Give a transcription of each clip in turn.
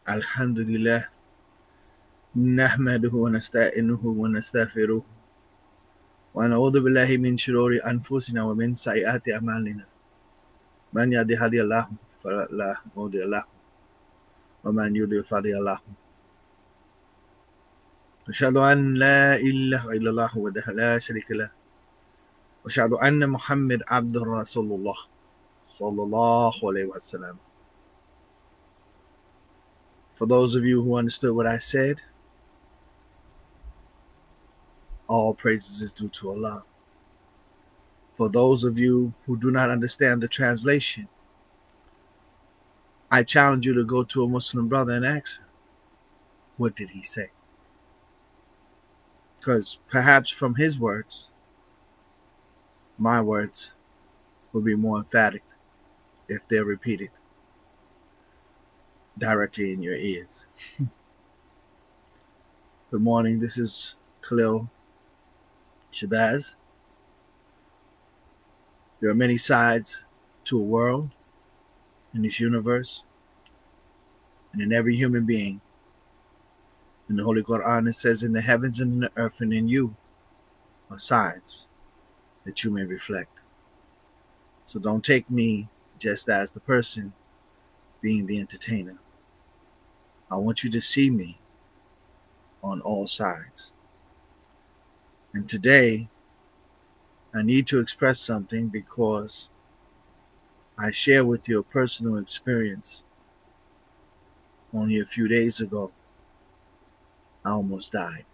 Alhamdulillah, nahmaduhu wa nasta'inuhu wa nastaghfiruh wa na'udhu billahi min shururi anfusina wa min sayyiati a'malina. Man yahdihillahu fala mudilla lahu wa man yudlil fala hadiya lahu. Asyhadu an la ilaha illallah wahdahu la syarika lah wa asyhadu anna Muhammad abdur rasulullah sallallahu alaihi wasallam. For those of you who understood what I said, all praises is due to Allah. For those of you who do not understand the translation, I challenge you to go to a Muslim brother and ask him, what did he say? Because perhaps from his words, my words will be more emphatic if they're repeated directly in your ears. Good morning, this is Khalil Shabazz. There are many sides to a world in this universe and in every human being. In the Holy Quran, it says, in the heavens and in the earth and in you are signs that you may reflect. So don't take me just as the person being the entertainer. I want you to see me on all sides. And today, I need to express something because I share with you a personal experience. Only a few days ago, I almost died.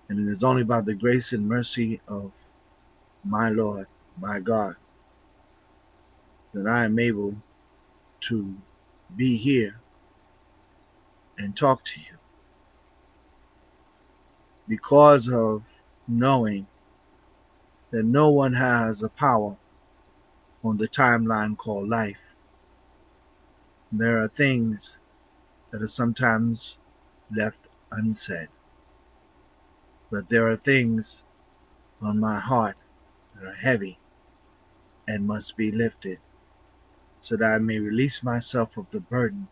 And it is only by the grace and mercy of my Lord, my God, that I am able to be here and talk to you. Because of knowing that no one has a power on the timeline called life. There are things that are sometimes left unsaid. But there are things on my heart that are heavy and must be lifted so that I may release myself of the burden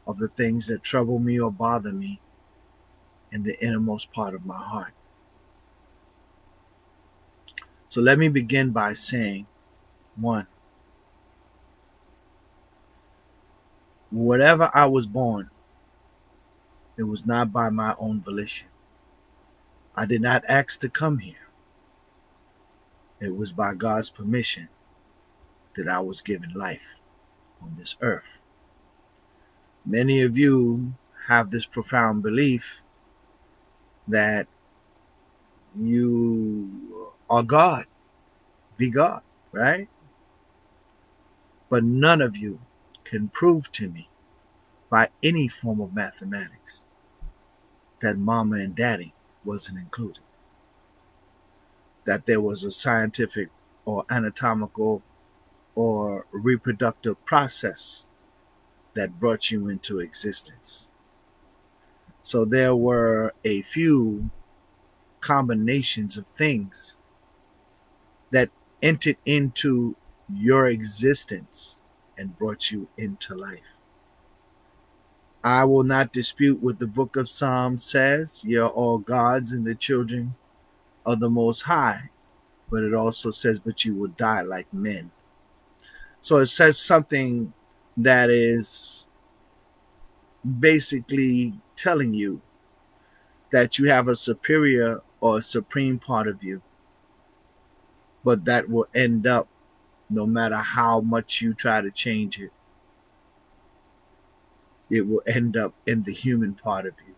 of the things that trouble me or bother me in the innermost part of my heart. So let me begin by saying, one, whatever I was born, it was not by my own volition. I did not ask to come here. It was by God's permission that I was given life on this earth. Many of you have this profound belief that you are God, be God, right? But none of you can prove to me by any form of mathematics that mama and daddy wasn't included, that there was a scientific or anatomical or reproductive process that brought you into existence. So there were a few combinations of things that entered into your existence and brought you into life. I will not dispute what the book of Psalms says. You're all gods and the children of the Most High. But it also says, but you will die like men. So it says something that is basically telling you that you have a superior or a supreme part of you, but that will end up, no matter how much you try to change it, it will end up in the human part of you.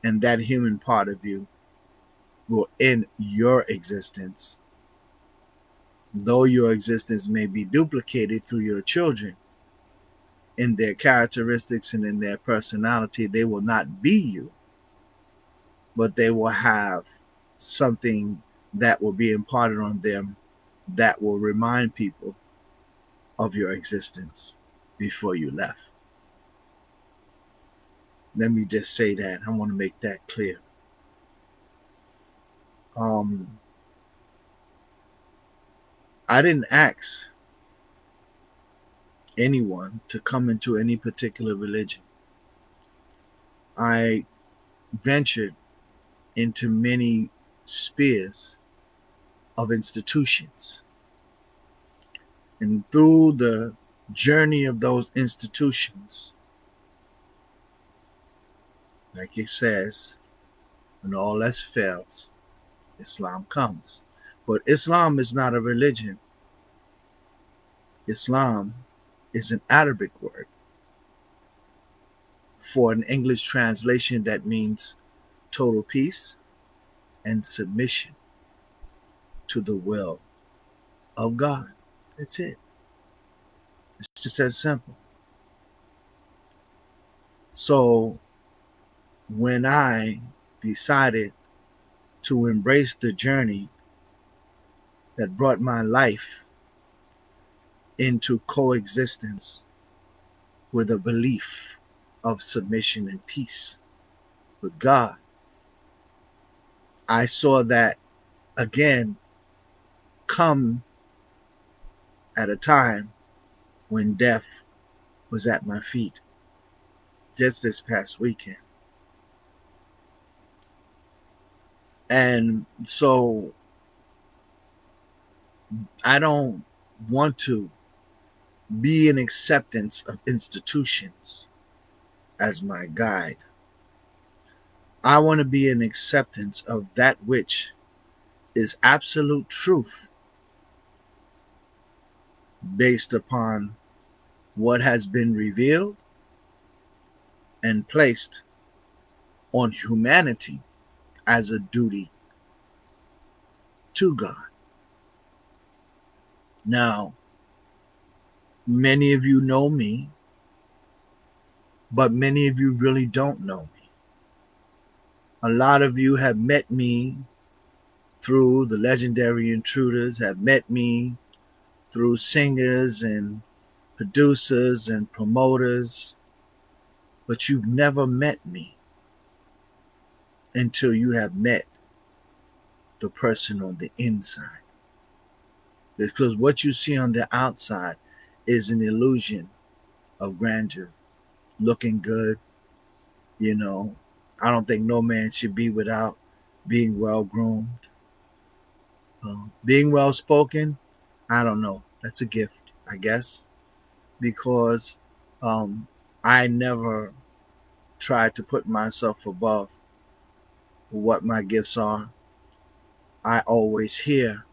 And that human part of you will end your existence. Though your existence may be duplicated through your children in their characteristics and in their personality, they will not be you, but they will have something that will be imparted on them that will remind people of your existence before you left. Let me just say that. I want to make that clear. I didn't ask anyone to come into any particular religion. I ventured into many spheres of institutions. And through the journey of those institutions, like it says, when all else fails, Islam comes. But Islam is not a religion. Islam is an Arabic word for an English translation that means total peace and submission to the will of God. That's it. It's just that simple. So when I decided to embrace the journey that brought my life into coexistence with a belief of submission and peace with God, I saw that again come at a time when death was at my feet just this past weekend. And so I don't want to be in acceptance of institutions as my guide. I want to be in acceptance of that which is absolute truth based upon what has been revealed and placed on humanity as a duty to God. Now, many of you know me, but many of you really don't know me. A lot of you have met me through the legendary intruders, have met me through singers and producers and promoters, but you've never met me until you have met the person on the inside. Because what you see on the outside is an illusion of grandeur, looking good. You know, I don't think no man should be without being well groomed, being well spoken. I don't know. That's a gift, I guess, because um, I never tried to put myself above what my gifts are. I always hear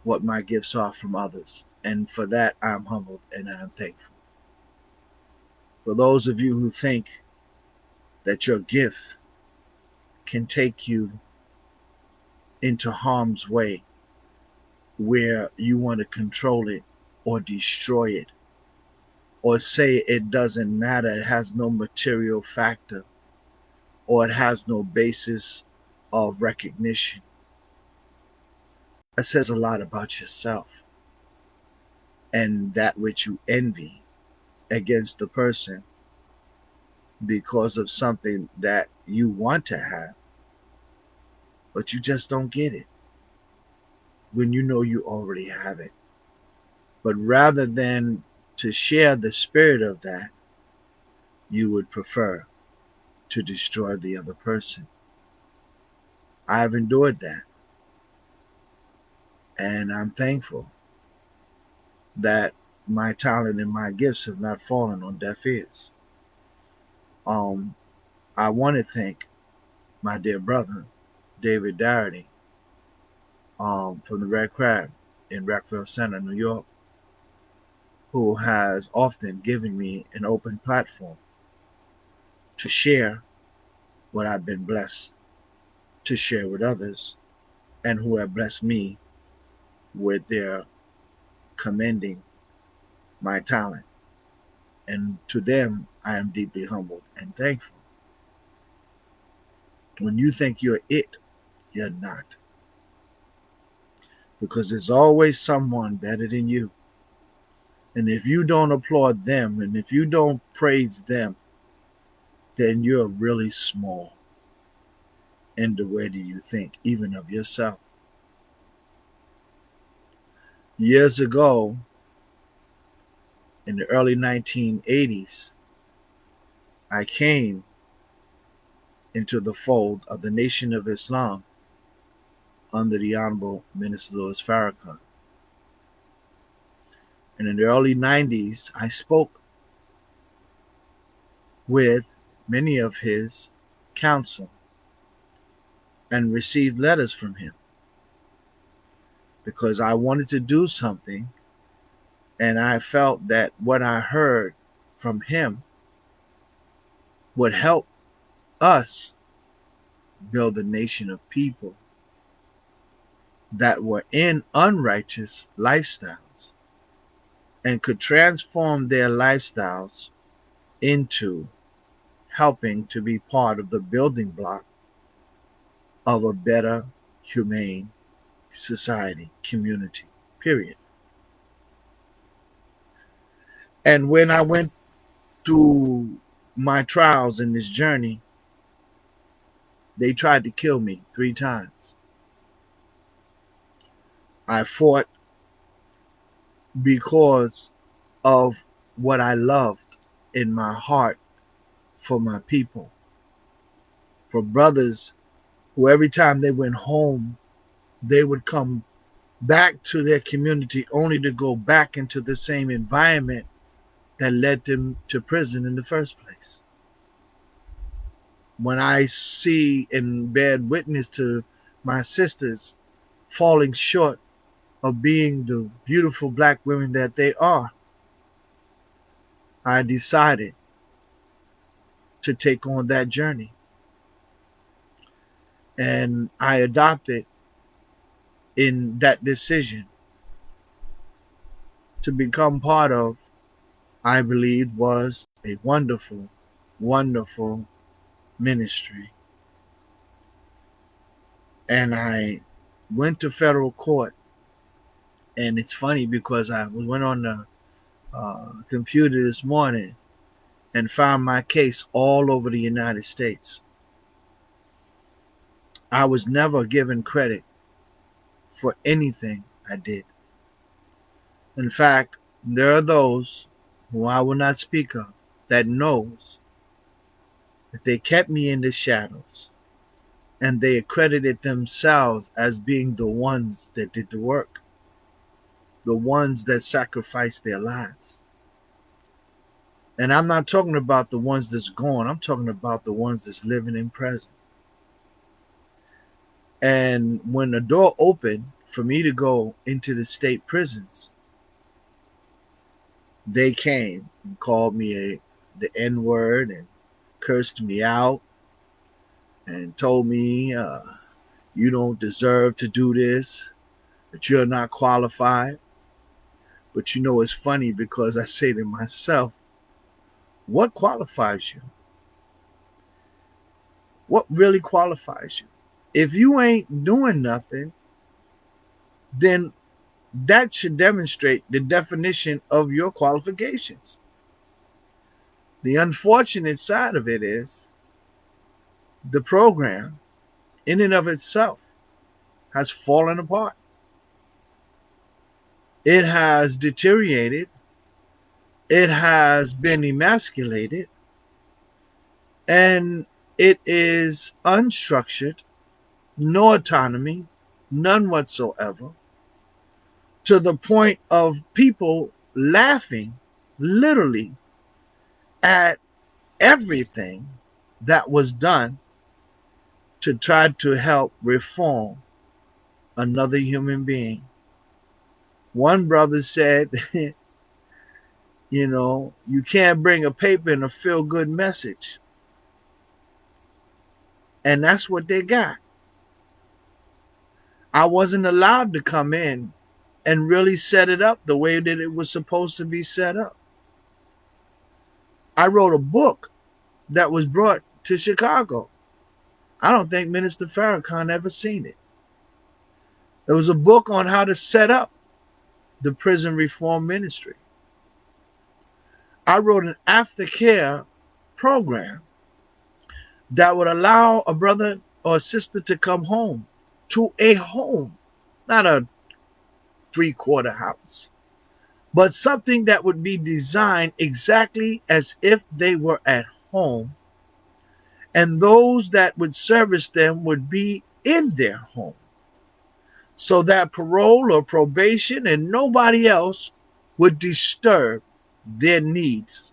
what my gifts are from others. And for that, I'm humbled and I'm thankful. For those of you who think that your gift can take you into harm's way, where you want to control it or destroy it, or say it doesn't matter, it has no material factor, or it has no basis of recognition, that says a lot about yourself and that which you envy against the person because of something that you want to have, but you just don't get it when you know you already have it. But rather than to share the spirit of that, you would prefer to destroy the other person. I've endured that, and I'm thankful that my talent and my gifts have not fallen on deaf ears. Um, I want to thank my dear brother, David Darity, from the Red Crab in Rockville Center, New York, who has often given me an open platform to share what I've been blessed to share with others, and who have blessed me with their commending my talent. And to them, I am deeply humbled and thankful. When you think you're it, you're not. Because there's always someone better than you. And if you don't applaud them and if you don't praise them, then you're really small in the way that you think, even of yourself. Years ago, in the early 1980s, I came into the fold of the Nation of Islam under the Honorable Minister Louis Farrakhan. And in the early 90s, I spoke with many of his counsel and received letters from him because I wanted to do something, and I felt that what I heard from him would help us build a nation of people that were in unrighteous lifestyles and could transform their lifestyles into helping to be part of the building block of a better, humane society, community, period. And when I went through my trials in this journey, they tried to kill me 3 times. I fought because of what I loved in my heart for my people, for brothers who every time they went home, they would come back to their community only to go back into the same environment that led them to prison in the first place. When I see and bear witness to my sisters falling short of being the beautiful black women that they are, I decided to take on that journey. And I adopted in that decision to become part of, I believe, was a wonderful, wonderful ministry. And I went to federal court. And it's funny because I went on the computer this morning and found my case all over the United States. I was never given credit for anything I did. In fact, there are those who I will not speak of that knows that they kept me in the shadows and they accredited themselves as being the ones that did the work, the ones that sacrificed their lives. And I'm not talking about the ones that's gone. I'm talking about the ones that's living in present. And when the door opened for me to go into the state prisons, they came and called me the N word and cursed me out and told me, you don't deserve to do this, that you're not qualified. But you know, it's funny because I say to myself, what qualifies you? What really qualifies you? If you ain't doing nothing, then that should demonstrate the definition of your qualifications. The unfortunate side of it is the program in and of itself has fallen apart. It has deteriorated. It has been emasculated, and it is unstructured, no autonomy, none whatsoever, to the point of people laughing literally at everything that was done to try to help reform another human being. One brother said, you can't bring a paper and a feel good message. And that's what they got. I wasn't allowed to come in and really set it up the way that it was supposed to be set up. I wrote a book that was brought to Chicago. I don't think Minister Farrakhan ever seen it. It was a book on how to set up the prison reform ministry. I wrote an aftercare program that would allow a brother or a sister to come home to a home, not a 3/4 house, but something that would be designed exactly as if they were at home, and those that would service them would be in their home, so that parole or probation and nobody else would disturb their needs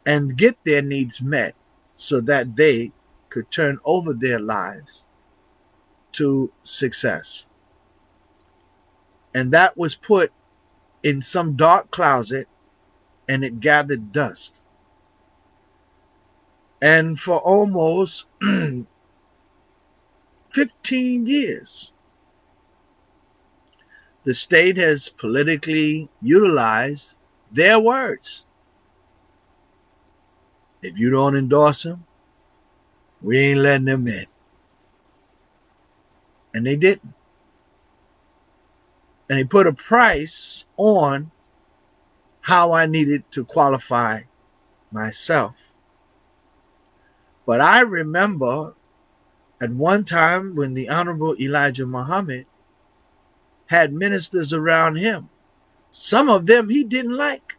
and get their needs met, so that they could turn over their lives to success. And that was put in some dark closet, and it gathered dust. And for almost 15 years, the state has politically utilized their words. If you don't endorse them, we ain't letting them in. And they didn't. And they put a price on how I needed to qualify myself. But I remember at one time when the Honorable Elijah Muhammad had ministers around him. Some of them he didn't like.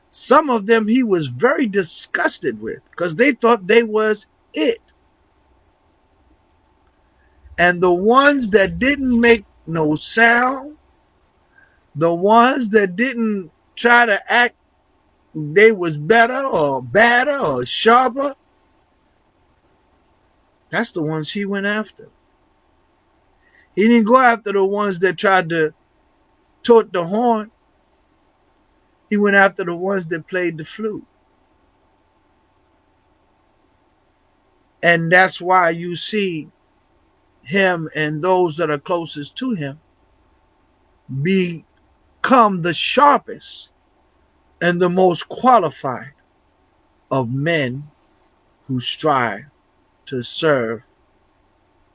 Some of them he was very disgusted with because they thought they was it. And the ones that didn't make no sound, the ones that didn't try to act they was better or badder or sharper, that's the ones he went after. He didn't go after the ones that tried to toot the horn. He went after the ones that played the flute. And that's why you see him and those that are closest to him become the sharpest and the most qualified of men who strive to serve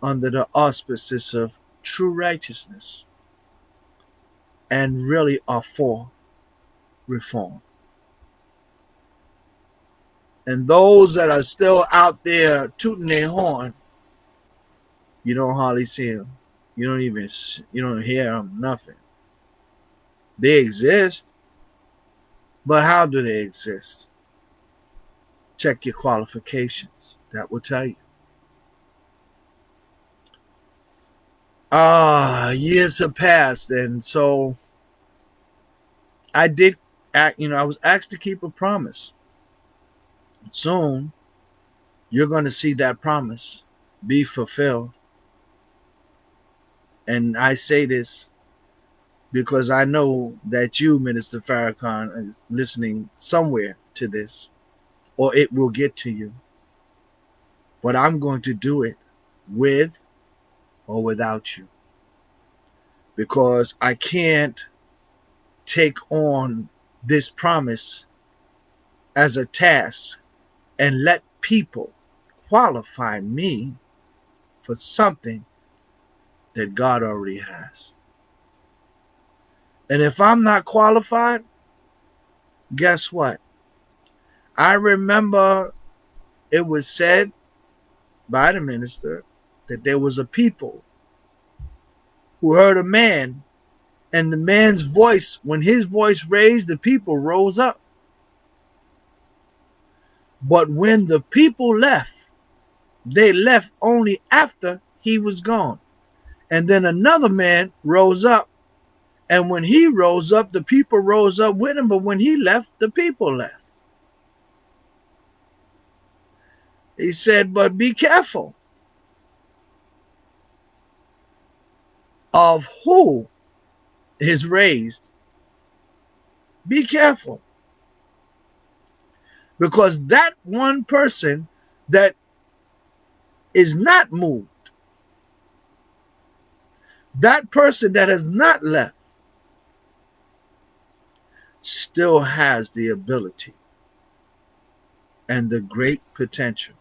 under the auspices of true righteousness and really are for reform. And those that are still out there tooting their horn, you don't hardly see them. You don't hear them, nothing. They exist, but how do they exist? Check your qualifications. That will tell you. Years have passed, and so I did act, I was asked to keep a promise. Soon, you're going to see that promise be fulfilled. And I say this because I know that you, Minister Farrakhan, is listening somewhere to this, or it will get to you. But I'm going to do it with or without you, because I can't take on this promise as a task and let people qualify me for something that God already has. And if I'm not qualified, guess what? I remember it was said by the minister that there was a people who heard a man, and the man's voice, when his voice raised, the people rose up. But when the people left, they left only after he was gone. And then another man rose up, and when he rose up, the people rose up with him. But when he left, the people left. He said, but be careful of who is raised. Be careful. Because that one person that is not moved, that person that has not left, still has the ability and the great potential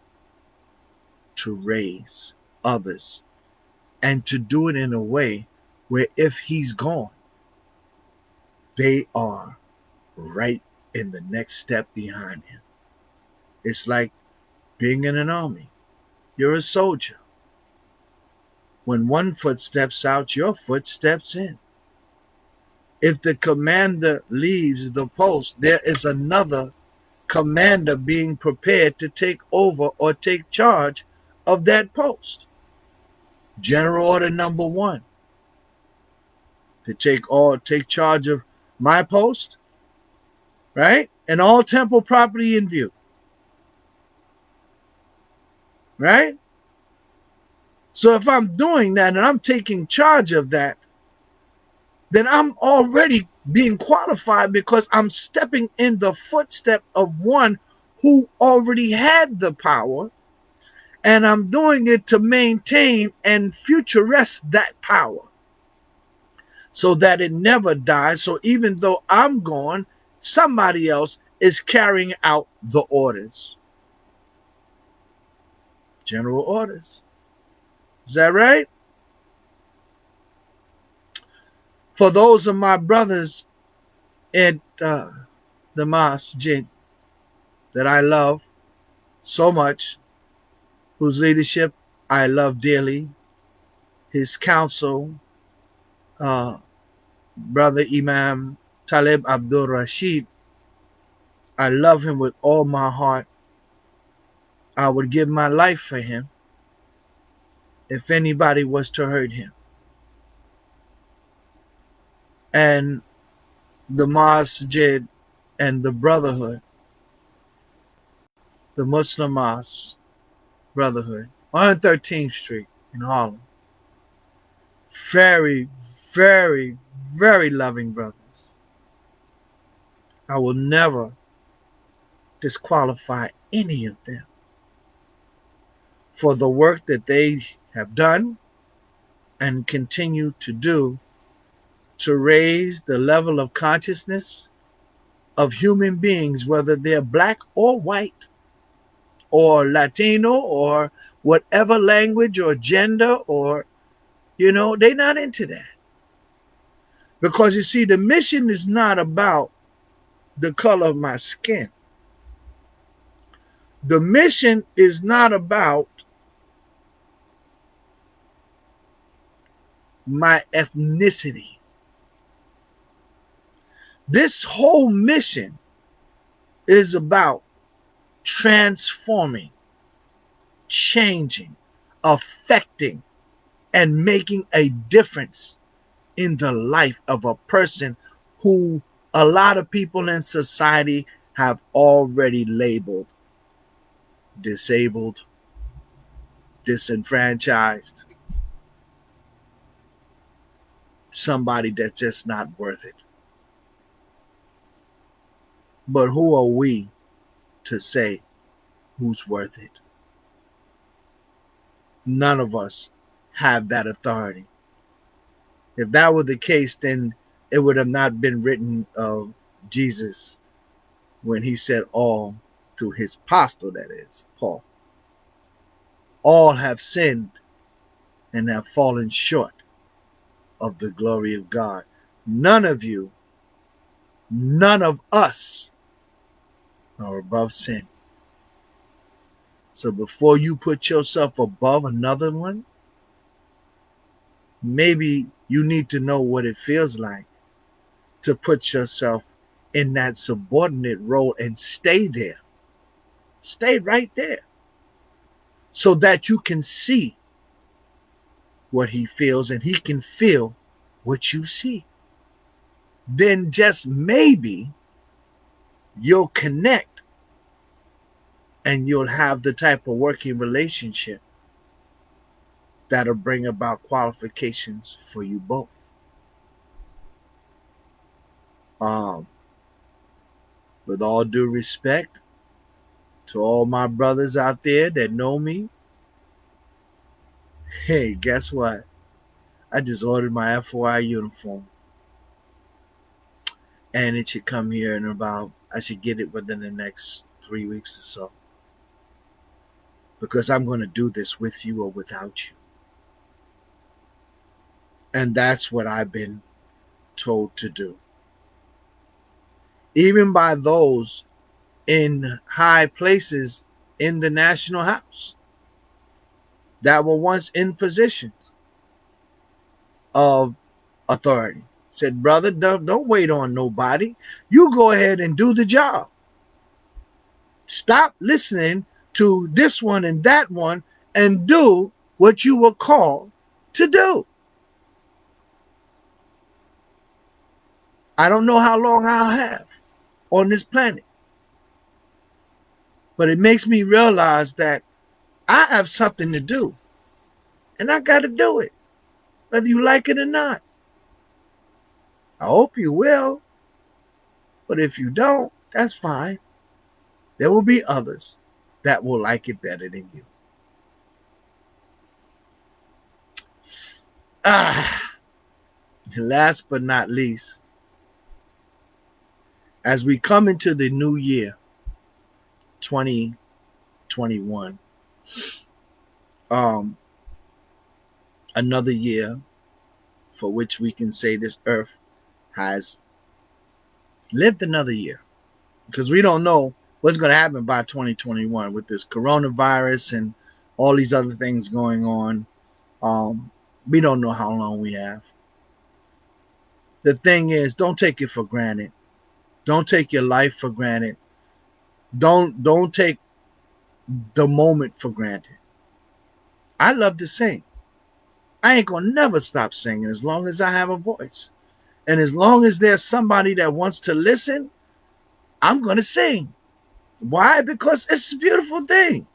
to raise others, and to do it in a way where if he's gone, they are right in the next step behind him. It's like being in an army. You're a soldier. When one foot steps out, your foot steps in. If the commander leaves the post, there is another commander being prepared to take over or take charge of that post. General order number one, to take charge of my post, right? And all temple property in view, right? So if I'm doing that and I'm taking charge of that, then I'm already being qualified because I'm stepping in the footstep of one who already had the power, and I'm doing it to maintain and futurest that power so that it never dies. So even though I'm gone, somebody else is carrying out the orders. General orders. Is that right? For those of my brothers at the masjid that I love so much, whose leadership I love dearly, his counsel, uh, Brother Imam Talib Abdul Rashid, I love him with all my heart. I would give my life for him if anybody was to hurt him. And the masjid and the brotherhood, the Muslim Mosque Brotherhood, on 13th Street in Harlem, very, very, very loving brothers. I will never disqualify any of them for the work that they have done and continue to do to raise the level of consciousness of human beings, whether they're black or white or Latino or whatever language or gender, or, they're not into that. Because you see, the mission is not about the color of my skin. The mission is not about my ethnicity. This whole mission is about transforming, changing, affecting, and making a difference in the life of a person who a lot of people in society have already labeled disabled, disenfranchised, somebody that's just not worth it. But who are we to say who's worth it? None of us have that authority. If that were the case, then it would have not been written of Jesus when he said all to his apostle, that is, Paul. All have sinned and have fallen short of the glory of God. None of you, none of us are above sin. So before you put yourself above another one, maybe you need to know what it feels like to put yourself in that subordinate role and stay there. Stay right there so that you can see what he feels and he can feel what you see. Then just maybe you'll connect and you'll have the type of working relationship that'll bring about qualifications for you both. Um, with all due respect to all my brothers out there that know me, hey, guess what? I just ordered my FOI uniform. And it should come here in I should get it within the next 3 weeks or so. Because I'm going to do this with you or without you. And that's what I've been told to do. Even by those in high places in the national house that were once in positions of authority. Said, brother, don't wait on nobody. You go ahead and do the job. Stop listening to this one and that one and do what you were called to do. I don't know how long I'll have on this planet, but it makes me realize that I have something to do and I got to do it, whether you like it or not. I hope you will, but if you don't, that's fine. There will be others that will like it better than you. Ah, last but not least, as we come into the new year, 2021, um, another year for which we can say this earth has lived another year, because we don't know what's going to happen by 2021 with this coronavirus and all these other things going on. We don't know how long we have. The thing is, don't take it for granted. Don't take your life for granted. Don't take the moment for granted. I love to sing. I ain't gonna never stop singing as long as I have a voice. And as long as there's somebody that wants to listen, I'm gonna sing. Why? Because it's a beautiful thing.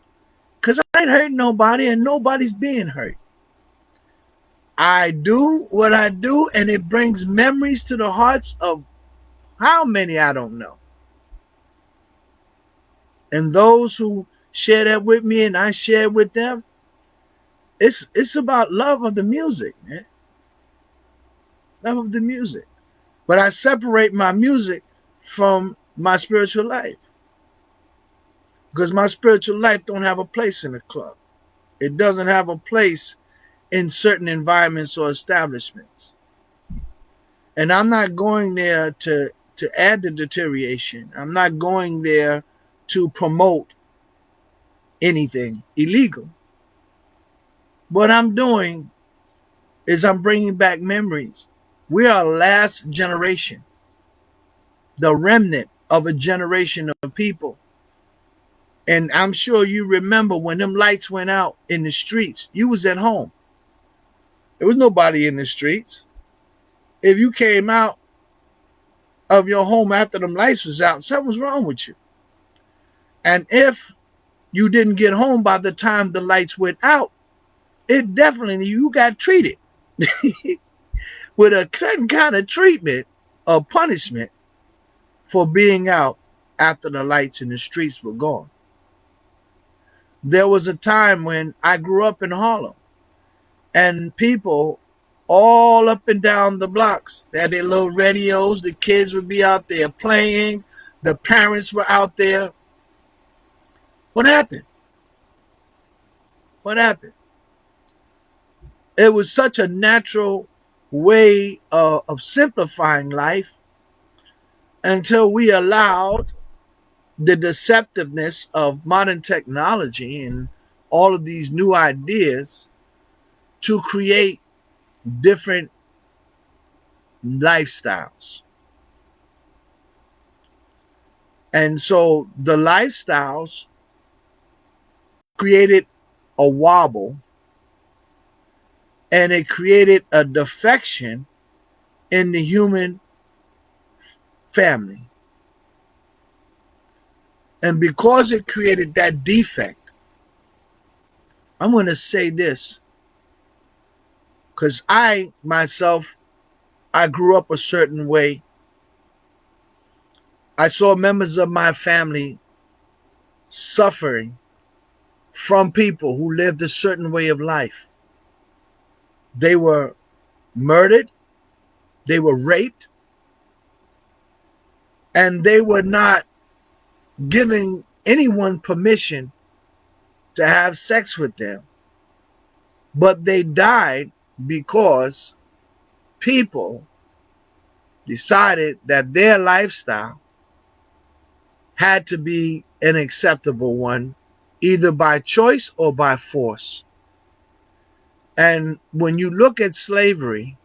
Because I ain't hurting nobody and nobody's being hurt. I do what I do and it brings memories to the hearts of how many I don't know. And those who share that with me and I share with them, it's about love of the music, man. Love of the music. But I separate my music from my spiritual life. Because my spiritual life don't have a place in a club. It doesn't have a place in certain environments or establishments. And I'm not going there to add to deterioration. I'm not going there to promote anything illegal. What I'm doing is I'm bringing back memories. We are last generation, the remnant of a generation of people. And I'm sure you remember when them lights went out in the streets, you was at home. There was nobody in the streets. If you came out of your home after them lights was out, something was wrong with you. And if you didn't get home by the time the lights went out, it definitely, you got treated with a certain kind of treatment or punishment for being out after the lights in the streets were gone. There was a time when I grew up in Harlem and people all up and down the blocks, they had their little radios, the kids would be out there playing, the parents were out there. What happened? What happened? It was such a natural way of simplifying life until we allowed the deceptiveness of modern technology and all of these new ideas to create different lifestyles. And so the lifestyles created a wobble and it created a defection in the human family. And because it created that defect, I'm going to say this because I myself, I grew up a certain way. I saw members of my family suffering from people who lived a certain way of life. They were murdered, they were raped, and they were not giving anyone permission to have sex with them. But they died because people decided that their lifestyle had to be an acceptable one, either by choice or by force. And when you look at slavery,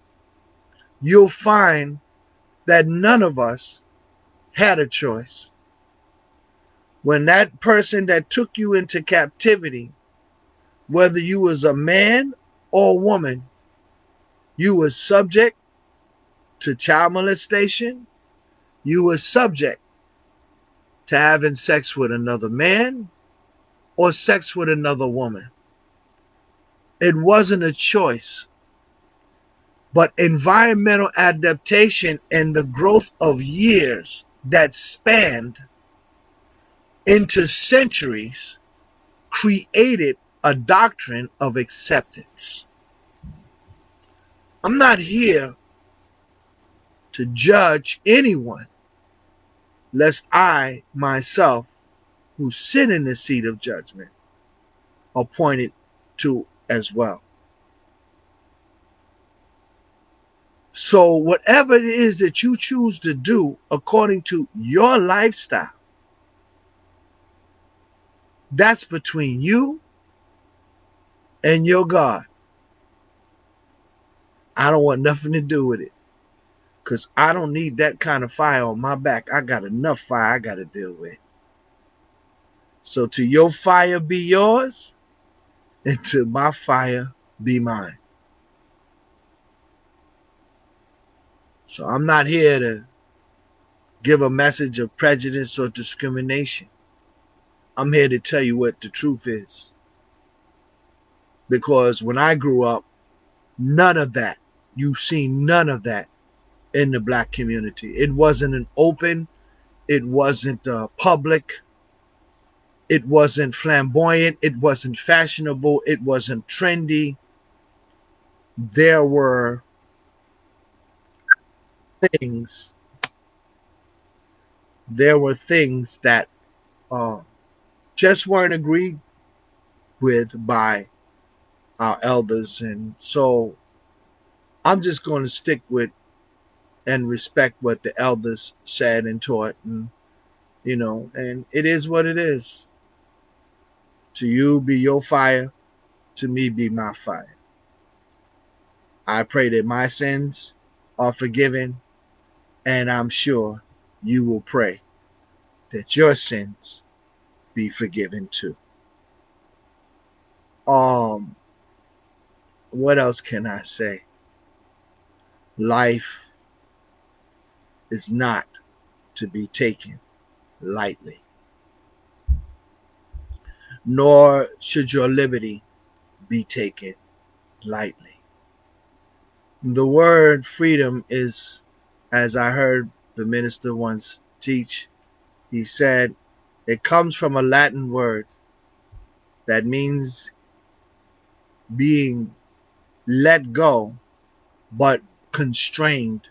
you'll find that none of us had a choice. When that person that took you into captivity, whether you was a man or a woman, you was subject to child molestation, you was subject to having sex with another man or sex with another woman. It wasn't a choice, but environmental adaptation and the growth of years that spanned into centuries created a doctrine of acceptance. I'm not here to judge anyone, lest I myself, who sit in the seat of judgment, are pointed to as well. So, whatever it is that you choose to do according to your lifestyle, that's between you and your God. I don't want nothing to do with it because I don't need that kind of fire on my back. I got enough fire I got to deal with. So, to your fire be yours, and to my fire be mine. So, I'm not here to give a message of prejudice or discrimination. I'm here to tell you what the truth is. Because when I grew up, none of that, you've seen none of that in the black community. It wasn't an open, it wasn't public, it wasn't flamboyant, it wasn't fashionable, it wasn't trendy. There were things, that uh, just weren't agreed with by our elders. And so I'm just going to stick with and respect what the elders said and taught. And, and it is what it is. To you be your fire, to me be my fire. I pray that my sins are forgiven, and I'm sure you will pray that your sins be forgiven too. Um, what else can I say? Life is not to be taken lightly, nor should your liberty be taken lightly. The word freedom is, as I heard the minister once teach, he said it comes from a Latin word that means being let go but constrained.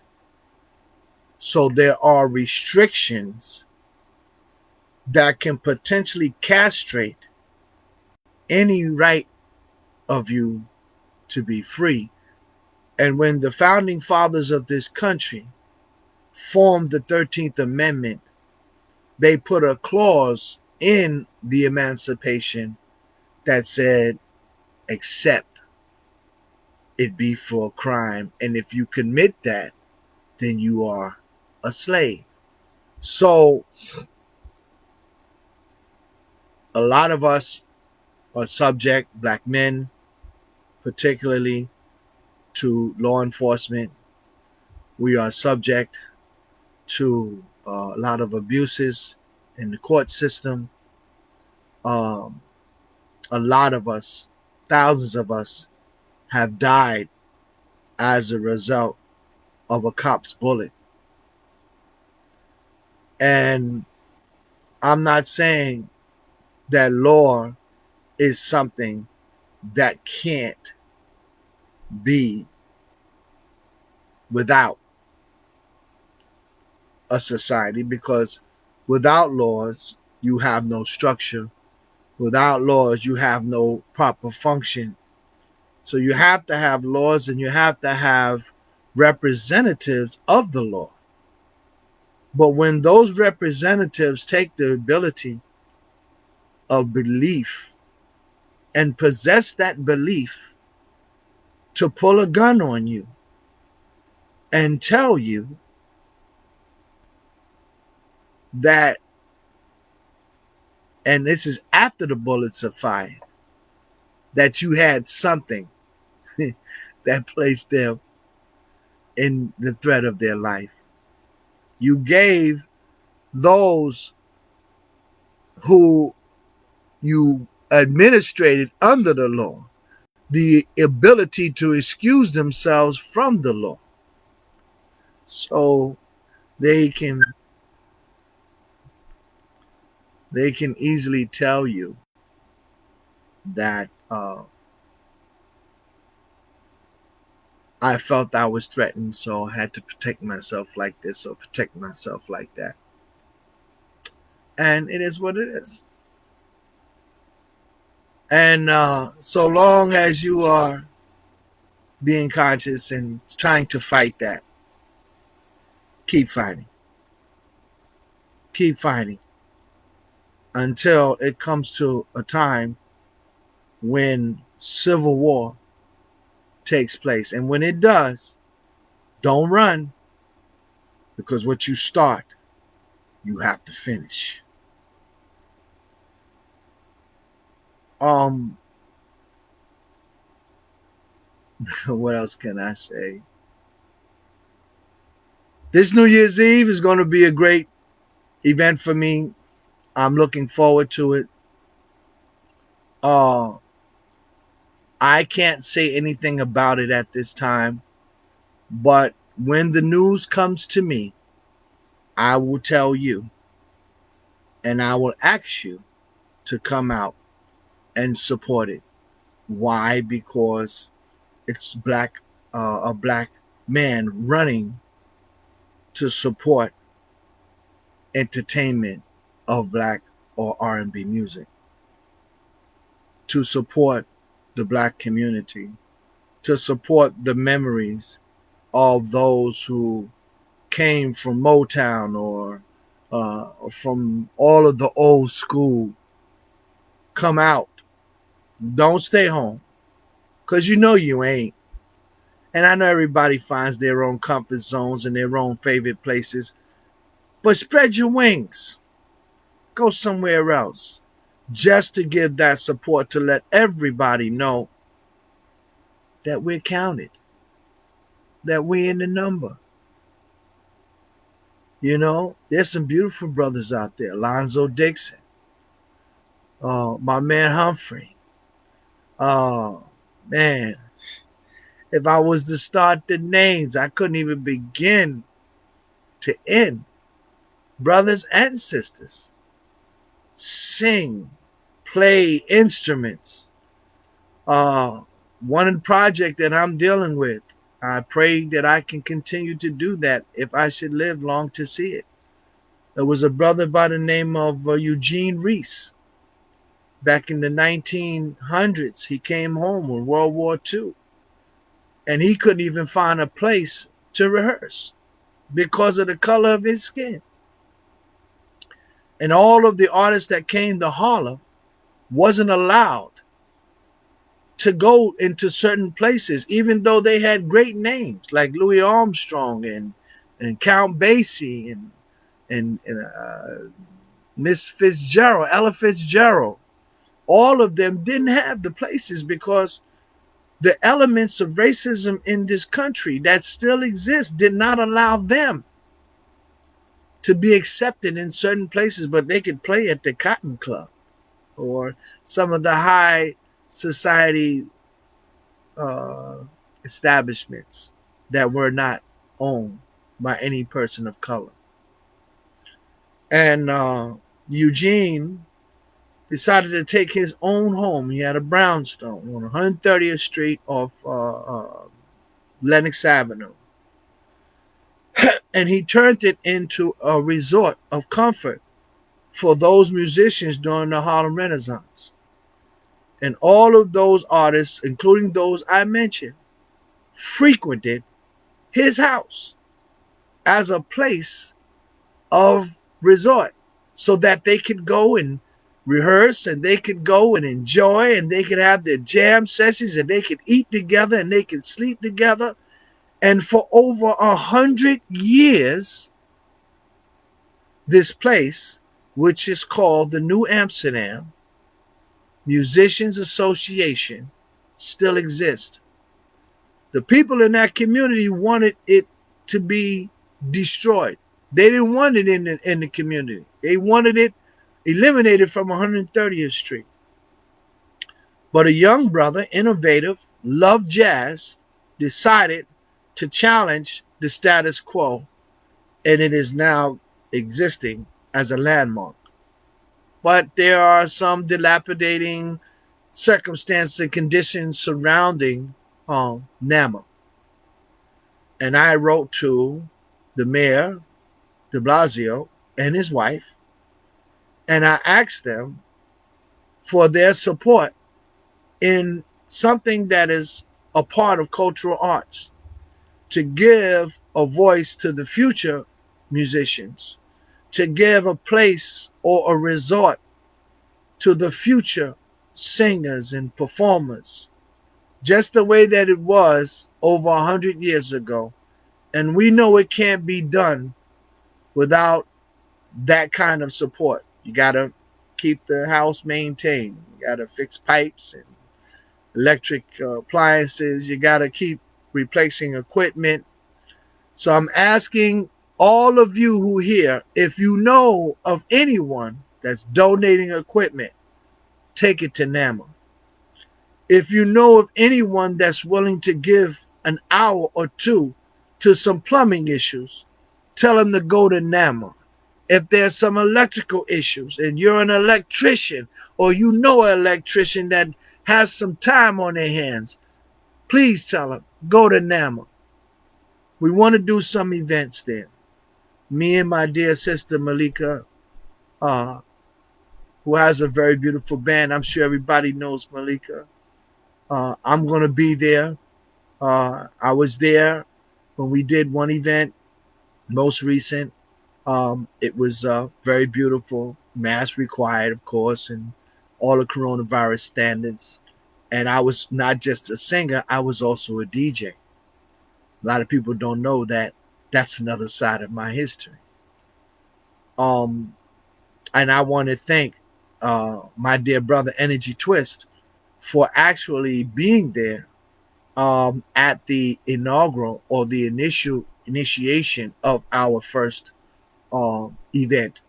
So there are restrictions that can potentially castrate any right of you to be free. And when the founding fathers of this country formed the 13th Amendment, they put a clause in the Emancipation that said, except it be for a crime. And if you commit that, then you are a slave. So a lot of us are subject, black men particularly, to law enforcement. We are subject to a lot of abuses in the court system. Um, a lot of us, thousands of us, have died as a result of a cop's bullet. And I'm not saying that law is something that can't be without a society, because without laws, you have no structure. Without laws, you have no proper function. So you have to have laws and you have to have representatives of the law. But when those representatives take the ability of belief and possess that belief to pull a gun on you, and tell you that, and this is after the bullets are fired, that you had something that placed them in the threat of their life. You gave those who you administrated under the law the ability to excuse themselves from the law, so they can easily tell you that I felt I was threatened, so I had to protect myself like this or protect myself like that. And it is what it is. And so long as you are being conscious and trying to fight that, keep fighting. Keep fighting until it comes to a time when civil war takes place. And when it does, don't run, because what you start, you have to finish. Um, what else can I say? This New Year's Eve is going to be a great event for me. I'm looking forward to it. Uh, I can't say anything about it at this time, but when the news comes to me, I will tell you, and I will ask you to come out and support it. Why? Because it's a black man running to support entertainment of black or R&B music, to support the black community, to support the memories of those who came from Motown or from all of the old school. Come out. Don't stay home, because you know you ain't. And I know everybody finds their own comfort zones and their own favorite places, but spread your wings. Go somewhere else, just to give that support, to let everybody know that we're counted, that we're in the number. You know, there's some beautiful brothers out there. Lonzo Dixon, my man Humphrey. Oh, man. If I was to start the names, I couldn't even begin to end. Brothers and sisters sing, play instruments. One project that I'm dealing with, I pray that I can continue to do that if I should live long to see it. There was a brother by the name of Eugene Reese. Back in the 1900s, he came home in World War II, and he couldn't even find a place to rehearse because of the color of his skin. And all of the artists that came to Harlem wasn't allowed to go into certain places, even though they had great names like Louis Armstrong and Count Basie and Miss Fitzgerald, Ella Fitzgerald. All of them didn't have the places because the elements of racism in this country that still exist did not allow them to be accepted in certain places, but they could play at the Cotton Club or some of the high society uh, establishments that were not owned by any person of color. And Eugene decided to take his own home. He had a brownstone on 130th Street off Lenox Avenue. And he turned it into a resort of comfort for those musicians during the Harlem Renaissance. And all of those artists, including those I mentioned, frequented his house as a place of resort so that they could go and rehearse and they could go and enjoy and they could have their jam sessions and they could eat together and they could sleep together. And for over 100 years, this place, which is called the New Amsterdam Musicians Association, still exists. The people in that community wanted it to be destroyed. They didn't want it in the community. They wanted it eliminated from 130th Street. But a young brother, innovative, loved jazz, decided to challenge the status quo, and it is now existing as a landmark. But there are some dilapidating circumstances and conditions surrounding NAMA. And I wrote to the mayor, de Blasio, and his wife, and I asked them for their support in something that is a part of cultural arts, to give a voice to the future musicians, to give a place or a resort to the future singers and performers, just the way that it was over 100 years ago. And we know it can't be done without that kind of support. You got to keep the house maintained. You got to fix pipes and electric appliances. You got to keep replacing equipment. So I'm asking all of you who here, if you know of anyone that's donating equipment, take it to NAMA. If you know of anyone that's willing to give an hour or two to some plumbing issues, tell them to go to NAMA. If there's some electrical issues and you're an electrician or you know an electrician that has some time on their hands, please tell them, go to NAMA. We want to do some events there. Me and my dear sister Malika, uh, who has a very beautiful band. I'm sure everybody knows Malika. I'm going to be there. I was there when we did one event, most recent. It was very beautiful, mask required, of course, and all the coronavirus standards. And I was not just a singer, I was also a DJ. A lot of people don't know that that's another side of my history. Um, and I want to thank my dear brother Energy Twist for actually being there at the inaugural or the initiation of our first event,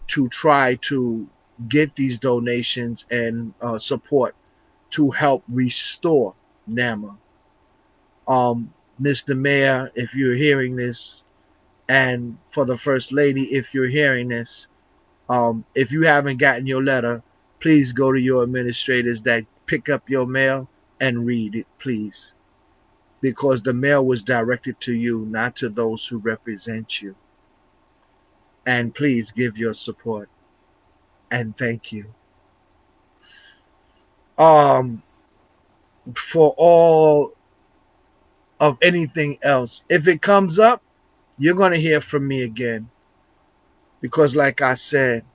to try to get these donations and support to help restore NAMA. Mr. Mayor, if you're hearing this, and for the First Lady, if you're hearing this, if you haven't gotten your letter, please go to your administrators that pick up your mail and read it, please. Because the mail was directed to you, not to those who represent you. And please give your support. And thank you. For all of anything else, if it comes up, you're going to hear from me again. Because like I said,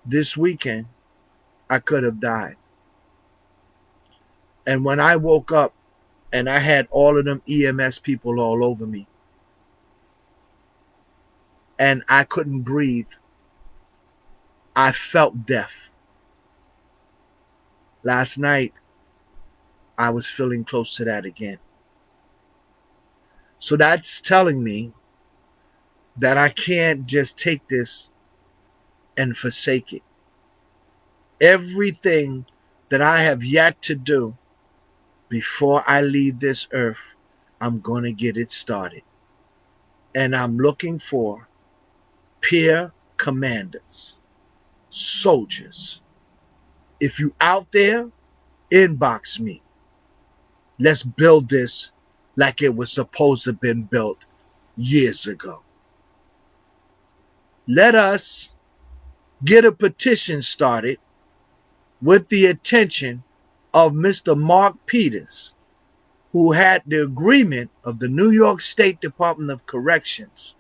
this weekend, I could have died. And when I woke up and I had all of them EMS people all over me, and I couldn't breathe, I felt death. Last night, I was feeling close to that again. So that's telling me that I can't just take this and forsake it. Everything that I have yet to do before I leave this earth, I'm going to get it started. And I'm looking for peer commanders, soldiers. If you out there, inbox me. Let's build this like it was supposed to have been built years ago. Let us get a petition started with the attention of Mr. Mark Peters, who had the agreement of the New York State Department of Corrections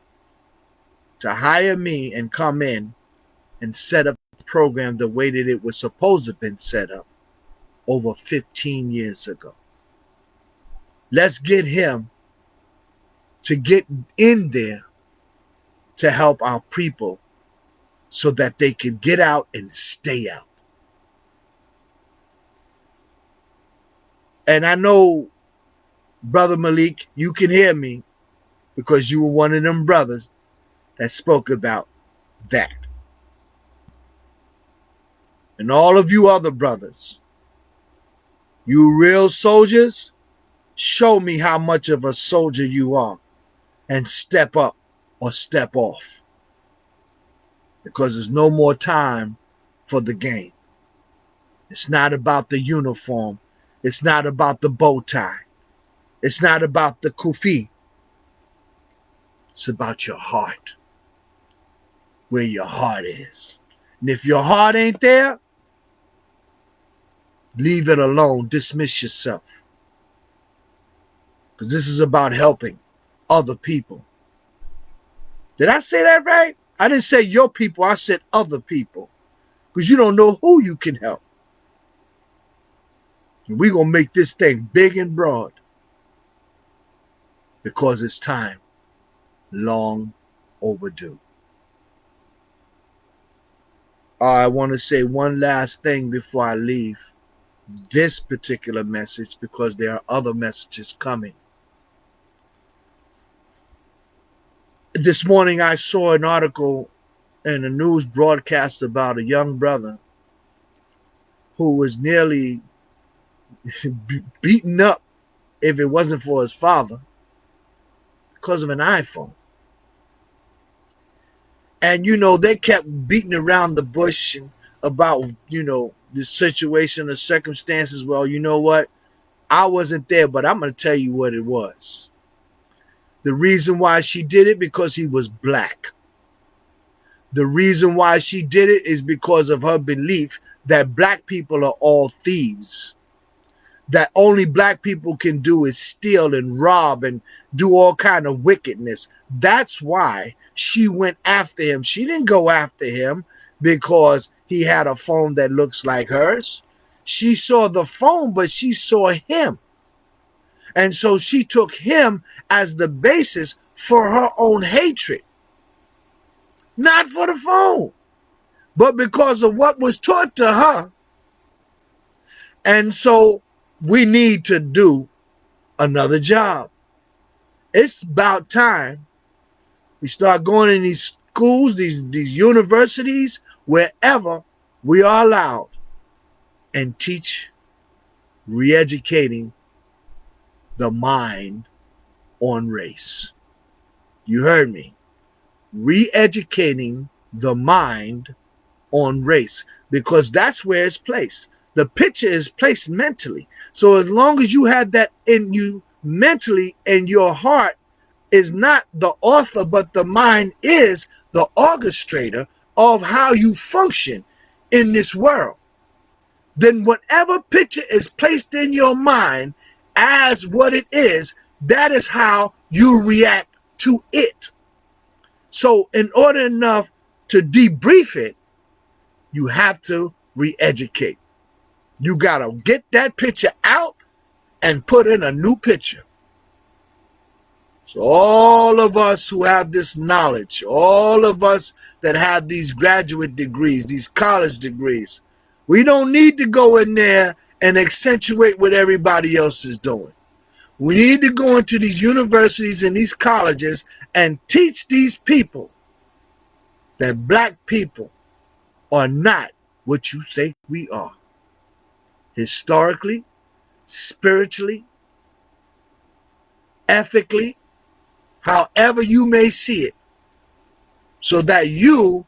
to hire me and come in and set up the program the way that it was supposed to have been set up over 15 years ago. Let's get him to get in there to help our people so that they can get out and stay out. And I know, Brother Malik, you can hear me because you were one of them brothers that spoke about that. And all of you other brothers, you real soldiers, show me how much of a soldier you are and step up or step off, because there's no more time for the game. It's not about the uniform. It's not about the bow tie. It's not about the kufi. It's about your heart, where your heart is. And if your heart ain't there, leave it alone. Dismiss yourself. Because this is about helping other people. Did I say that right? I didn't say your people. I said other people. Because you don't know who you can help. And we're going to make this thing big and broad. Because it's time. Long overdue. I want to say one last thing before I leave this particular message, because there are other messages coming. This morning I saw an article in a news broadcast about a young brother who was nearly beaten up, if it wasn't for his father, because of an iPhone. And, they kept beating around the bush about, the situation, the circumstances. Well, you know what? I wasn't there, but I'm going to tell you what it was. The reason why she did it, because he was black. The reason why she did it is because of her belief that black people are all thieves. That only black people can do is steal and rob and do all kind of wickedness. That's why she went after him. She didn't go after him because he had a phone that looks like hers. She saw the phone, but she saw him. And so she took him as the basis for her own hatred. Not for the phone, but because of what was taught to her. And so we need to do another job. It's about time we start going in these schools, these universities, wherever we are allowed, and teach re-educating the mind on race. You heard me. Re-educating the mind on race, because that's where it's placed. The picture is placed mentally. So as long as you have that in you mentally, and your heart is not the author, but the mind is the orchestrator of how you function in this world, then whatever picture is placed in your mind as what it is, that is how you react to it. So in order enough to debrief it, you have to re-educate. You got to get that picture out and put in a new picture. So all of us who have this knowledge, all of us that have these graduate degrees, these college degrees, we don't need to go in there and accentuate what everybody else is doing. We need to go into these universities and these colleges and teach these people that black people are not what you think we are. Historically, spiritually, ethically, however you may see it, so that you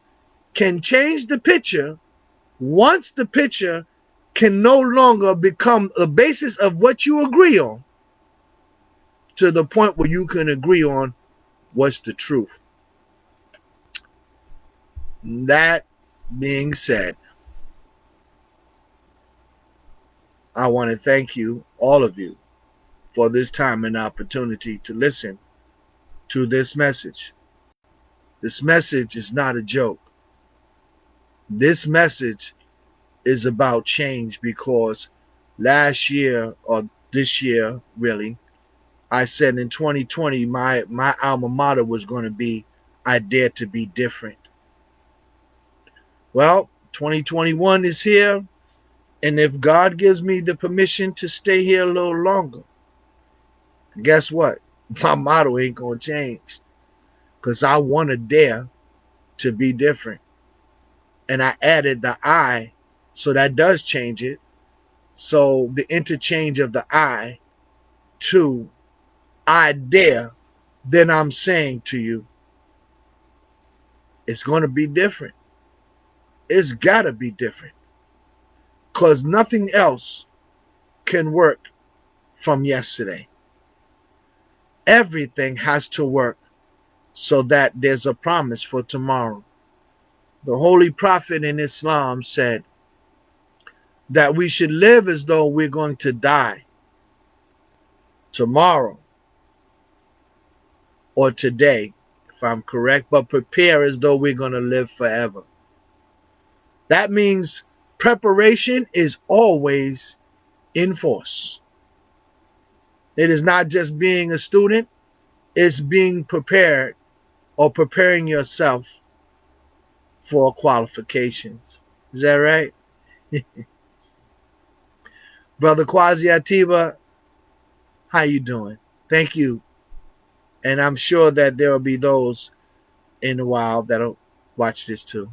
can change the picture once the picture can no longer become the basis of what you agree on, to the point where you can agree on what's the truth. That being said, I want to thank you, all of you, for this time and opportunity to listen to this message. This message is not a joke. This message is about change, because last year, or this year really, I said in 2020, my alma mater was going to be, I dare to be different. Well, 2021 is here, and if God gives me the permission to stay here a little longer, guess what? My motto ain't going to change, because I want to dare to be different. And I added the I, so that does change it. So the interchange of the I to I dare, then I'm saying to you, it's going to be different. It's got to be different, because nothing else can work from yesterday. Everything has to work so that there's a promise for tomorrow. The Holy Prophet in Islam said that we should live as though we're going to die tomorrow or today, if I'm correct, but prepare as though we're going to live forever. That means preparation is always in force. It is not just being a student, it's being prepared or preparing yourself for qualifications. Is that right? Brother Kwazi Atiba, how you doing? Thank you. And I'm sure that there will be those in a while that'll watch this too.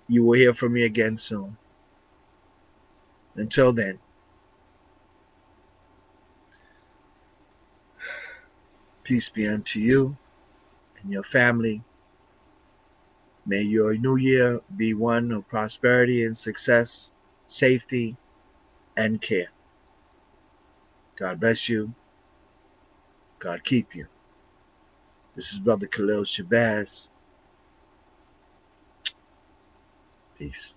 You will hear from me again soon. Until then, peace be unto you and your family. May your new year be one of prosperity and success, safety, and care. God bless you. God keep you. This is Brother Khalil Shabazz. Peace.